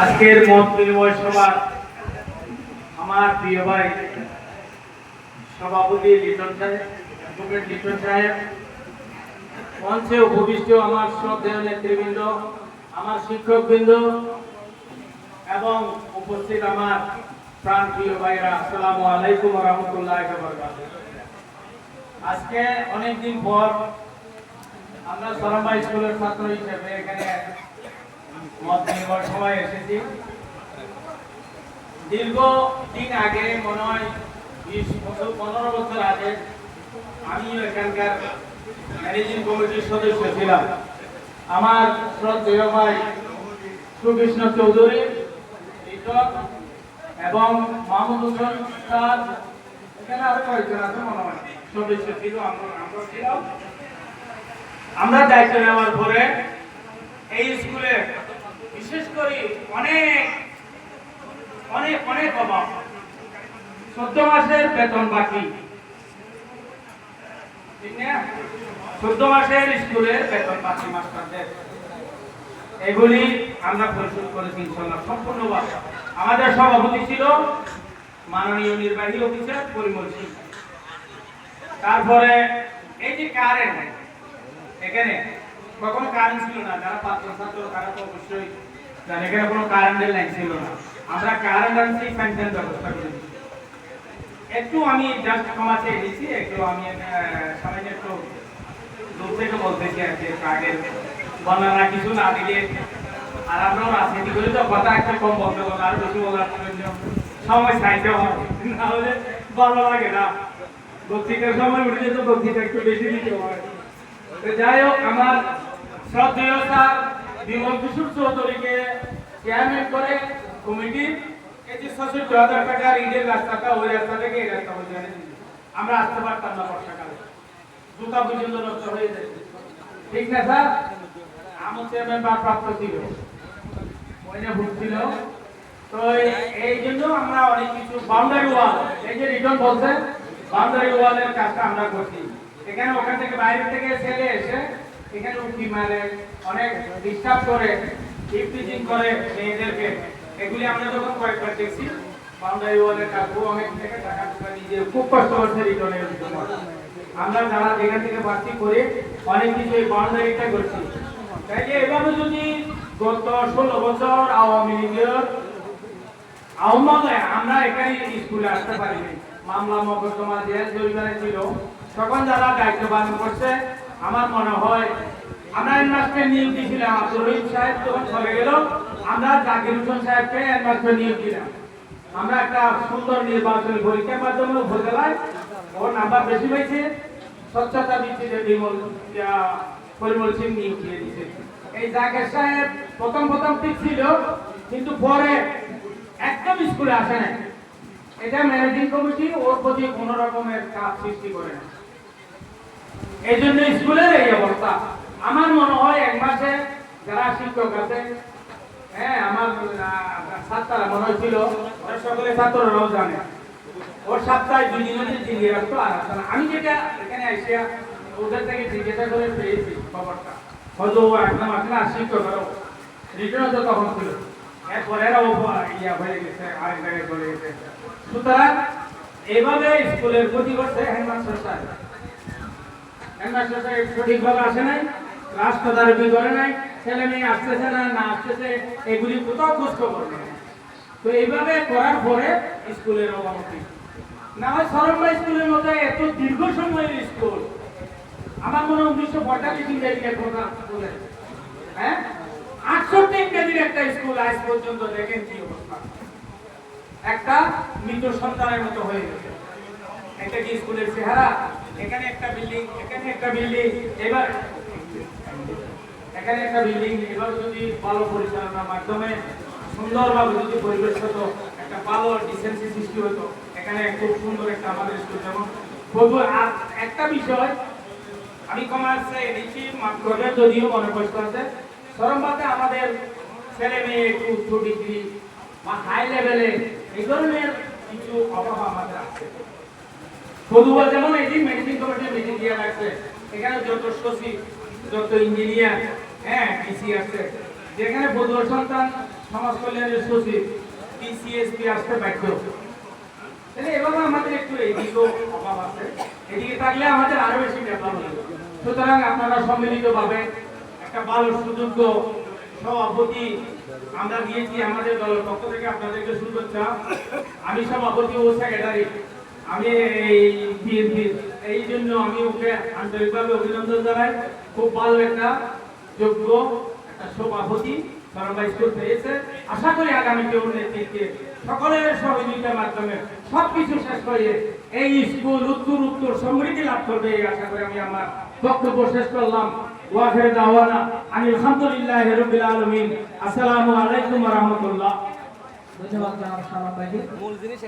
আজকের মত বিনিময় সভা আমার প্রিয় ভাই সভাপতি লিটন সাহেব, মঞ্চে উপবিষ্ট আমার শ্রদ্ধেয় নেতৃবৃন্দ, আমার শিক্ষকবৃন্দ এবং উপস্থিত আমার প্রাণ প্রিয় ভাইরা, আসসালামু আলাইকুম ওয়া রাহমাতুল্লাহি ওয়া বারাকাতুহু। আজকে অনেকদিন পর আমরা সরম্বা স্কুলের ছাত্র হিসেবে এখানে মত বিনিময় সভায় এসেছি। দীর্ঘ দিন আগে, মনে হয় 20-15 বছর আগে, আমিও এখানকার ম্যানেজিং কমিটির সদস্য ছিলাম। আমার শ্রদ্ধেয় ভাই সুকৃষ্ণ চৌধুরী এবং মাহমুদ হোসেন স্যার, এখানে আরো কয়েকজন আছে মনে হয় সদস্য ছিল, আমরা ছিলাম। আমরা দায়িত্ব নেওয়ার পরে এই স্কুলে বিশেষ করে অনেক অনেক অনেক অভাব, 14 মাসের বেতন বাকি, ঠিক না? 14 মাসের স্কুলের বেতন বাকি মাস্টারদের, এগুলি আমরা পরিশোধ করেছি ইনশাআল্লাহ সম্পূর্ণভাবে। আমাদের সভাপতি ছিল মাননীয় নির্বাহী অফিসার পরিমল সিং। তারপরে এই যে কারেন্ট, এখানে কখনো কারেন্ট ছিল না, যারা ছাত্র তারা তো অবশ্যই জানে এখানে কোনো কারেন্টের লাইন ছিল না। আমরা কারেন্ট আনছি, ফ্যানের ব্যবস্থা করেছি। একটু আমি জাস্ট ক্ষমা চেয়ে দিচ্ছি, একটু আমি সামনে একটু দূর থেকে বলতেছি আর কি, আগের বর্ণনা কিছু না দিলে আর আমরাও রাজনীতি করি তো কথা একটা কম বলতে বলতে আরো বেশি বলার জন্য সময় চাইতে হয়, না হলে ভালো লাগে না। বক্তৃতার সময় উঠে যেত, বক্তৃতা একটু বেশি দিতে হয়। যাই হোক, আমার শ্রদ্ধেয় স্যার বিমল কিশোর চৌধুরীকে চেয়ারম্যান করে কমিটির এই যে ৬৬,০০০ টাকার ঈদের রাস্তাটা, ওই রাস্তা থেকে এই রাস্তা পর্যন্ত আমরা আসতে পারতাম না বর্ষাকালে, জুতা পর্যন্ত নষ্ট হয়ে যায়, ঠিক না স্যার? আমার চেয়ারম্যান প্রাপ্ত ছিল, ওইটা ভুগছিল। তো এই জন্য আমরা অনেক কিছু বাউন্ডারি ওয়াল, এই যে রিটার্ন বলছে, বাউন্ডারি ওয়ালের কাজটা আমরা করছি। এখানে ওখান থেকে বাইরে থেকে ছেলে এসে এখানে উঁকি মারে, অনেক ডিস্টার্ব করে, ইফটিজিং করে মেয়েদেরকে, এগুলি আমরা যখন কয়েকবার দেখছি। বাউন্ডারি ওয়ালের কাজও অনেক থেকে টাকা নিজে খুব কষ্ট করছে রিটার্নের সময়। আমরা যারা যেখান থেকে বাড়তি করে অনেক কিছু এই বাউন্ডারিটা করছি। তাই যে এভাবে যদি গত 16 বছর আওয়ামী লীগের আমলে আমরা এখানে স্কুলে আসতে পারিনি, মামলা মোকদ্দমা জেল জরিমানা ছিল, তখন যারা দায়িত্ব পালন করছে, আমার মনে হয় আমরা হেডমাস্টার নিয়োগ দিয়েছিলাম। আব্দুর রহিম সাহেব যখন চলে গেল, আমরা জাকির হোসেন সাহেবকে হেডমাস্টার নিয়োগ দিলাম। আমরা একটা সুন্দর নির্বাচনী পরীক্ষার মাধ্যমে উপজেলায় ওর নাম্বার বেশি হয়েছে, স্বচ্ছতা ভিত্তিতে পরিমল সিং নিয়োগ দিয়ে দিয়েছে। এই জাকির সাহেব প্রথম ঠিক ছিল, কিন্তু পরে একদম স্কুলে আসে না। এটা ম্যানেজিং কমিটি ওর প্রতি কোন রকমের চাপ সৃষ্টি করে না, এই জন্য স্কুলের এই অবস্থা। আমার মনে হয় এক মাসে যারা শিক্ষক আছে, হ্যাঁ, আমার ছাত্ররা মনে হয়েছিল, সকলে ছাত্ররাও জানে, ওর সপ্তাহে 2 দিন হচ্ছে জিনিয়ে রাখতো আর আসতো না। আমি যেটা এখানে আসিয়া ওদের থেকে জিজ্ঞাসা করে পেয়েছি খবরটা, হয়তো ও একদম আসলে আর শিক্ষকেরও রিটার্ন তো তখন ছিল, এরপরে এরাও ইয়া হয়ে গেছে, আরেক জায়গায় চলে গেছে। সুতরাং এইভাবে স্কুলের ক্ষতি করছে হেডমাস্টার সাহেব। হেডমাস্টার সাহেব সঠিকভাবে আসে নাই, ক্লাস তদারকি করে নাই, ছেলে মেয়ে আসতেছে না আসতেছে এগুলি কোথাও খোঁজ খবর নেই। তো এইভাবে করার পরে স্কুলের অবনতি। না হয় সরম্বা স্কুলের মতো এত দীর্ঘ সময়ের স্কুল, আমার মনে হয় 1945 ইংরেজির কথা বলে, হ্যাঁ, 68 ইংরেজির একটা স্কুল আজ পর্যন্ত দেখেন কি অবস্থা, একটা মৃত সন্তানের মতো হয়ে গেছে। একটা কি স্কুলের চেহারা, এখানে একটা বিল্ডিং, এখানে একটা বিল্ডিং, এবার এখানে একটা বিল্ডিং, এবার যদি ভালো পরিচালনার মাধ্যমে সুন্দরভাবে যদি পরিবেশ হতো, একটা ভালো ডিসেন্সি সৃষ্টি হতো, এখানে খুব সুন্দর একটা আমাদের স্কুল। যেমন আর একটা বিষয় আমি কমার্সে এনেছি, মাত্র যদিও মনে কষ্ট আছে, সরম্বাতে আমাদের ছেলে মেয়ে একটু উচ্চ ডিগ্রি বা হাই লেভেলে এই ধরনের কিছু অভাব আমাদের আছে। পদুয়া যেমন এই যে ম্যানেজিং কমিটির মিটিং দিয়ে রাখছে, এখানে যত সচিব, যত ইঞ্জিনিয়ার, হ্যাঁ, ডিসি আছে, যেখানে বদল সন্তান সমাজ কল্যাণের সচিব পিসিএসপি আসতে বাধ্য, তাহলে এভাবে আমাদের একটু এইদিকেও অভাব আছে, এদিকে থাকলে আমাদের আরো বেশি ব্যাপার হবে। সুতরাং আপনারা সম্মিলিতভাবে একটা ভালো সুযোগ্য সভাপতি আমরা দিয়েছি আমাদের দলের পক্ষ থেকে, আপনাদেরকে শুভেচ্ছা। আমি সভাপতি ও সেক্রেটারি, আমি এই বিএনপির, এই জন্য আমি ওকে আন্তরিকভাবে অভিনন্দন জানাই। খুব ভালো একটা যোগ্য একটা সভাপতি সরম্বা স্কুল পেয়েছে। আশা করি আগামীতে ওর নেতৃত্বে সকলের সহযোগিতার মাধ্যমে সবকিছু শেষ করে এই স্কুল উত্তর উত্তর সমৃদ্ধি লাভ করবে, এই আশা করে আমি আমার বক্তব্য শেষ করলাম। ওয়াখির দাওয়ানা আলহামদুলিল্লাহি রাব্বিল আলামিন। আসসালামু আলাইকুম ওয়া রাহমাতুল্লাহ। ধন্যবাদ জানাব সালাম ভাইকে। মূল জিনিস